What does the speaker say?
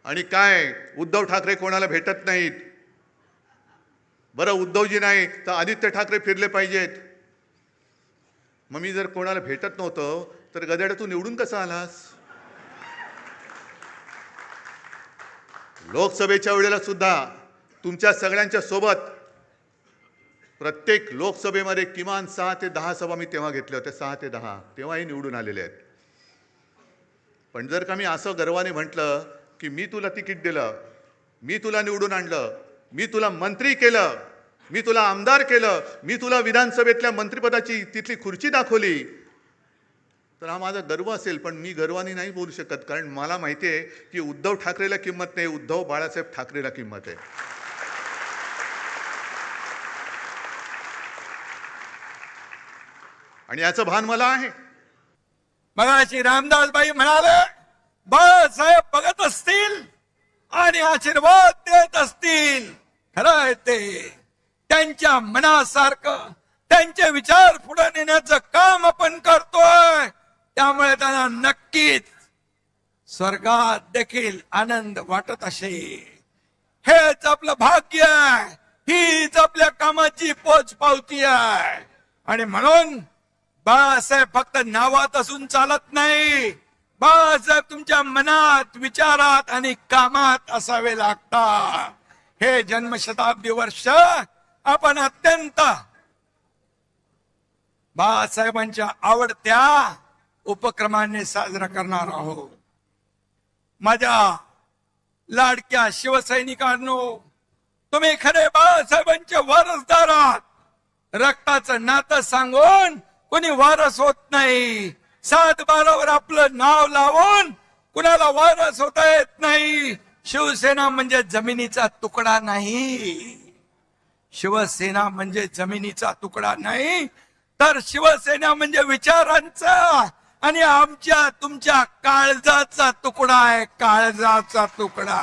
आणि काय उद्धव ठाकरे कोणाला भेटत नाहीत. बरं उद्धवजी नाही तर आदित्य ठाकरे फिरले पाहिजेत. मग मी जर कोणाला भेटत नव्हतं तर गदेडा तू निवडून कसा आलास. लोकसभेच्या वेळेला सुद्धा तुमच्या सगळ्यांच्या सोबत प्रत्येक लोकसभेमध्ये किमान 6 ते 10 सभा मी तेव्हा घेतल्या होत्या. 6 ते 10 तेव्हाही निवडून आलेले आहेत. पण जर का मी असं गर्वाने म्हटलं की मी तुला तिकीट दिलं, मी तुला निवडून आणलं, मी तुला मंत्री केलं, मी तुला आमदार केलं, मी तुला विधानसभेतल्या मंत्रिपदाची तिथली खुर्ची दाखवली, तर हा माझा गर्व असेल. पण मी गर्वाने नाही बोलू शकत, कारण मला माहिती आहे की उद्धव ठाकरेला किंमत नाही, उद्धव बाळासाहेब ठाकरेला किंमत आहे. आणि याचं भान मला आहे. मगाशी रामदासबाई म्हणाले बाळासाहेब बघत असतील आणि आशीर्वाद देत असतील. खरं आहे ते. त्यांच्या मनासारखं त्यांचे विचार पुढे नेण्याचं काम आपण करतोय. त्यामुळे त्यांना नक्कीच स्वर्गात देखील आनंद वाटत असेल. हेच आपलं भाग्य आहे, हीच आपल्या कामाची पोचपावती आहे. आणि म्हणून बाळासाहेब फक्त नावात असून चालत नाही. बाळासाहेब तुमच्या मनात, विचारात आणि कामात असावे लागतात. हे जन्मशताब्दी वर्ष आपण अत्यंत बाळासाहेबांच्या आवडत्या उपक्रमाने साजरा करणार आहोत. माझ्या लाडक्या शिवसैनिकांनो, तुम्ही खरे बाळासाहेबांचे वारसदार आहात. रक्ताचं नातं सांगून कोणी वारस होत नाही. 7-12 आपलं नाव लावून कुणाला वारस होता येत नाही. शिवसेना म्हणजे जमिनीचा तुकडा नाही. शिवसेना म्हणजे जमिनीचा तुकडा नाही, तर शिवसेना म्हणजे विचारांचा आणि आमच्या तुमच्या काळजाचा तुकडा आहे. काळजाचा तुकडा.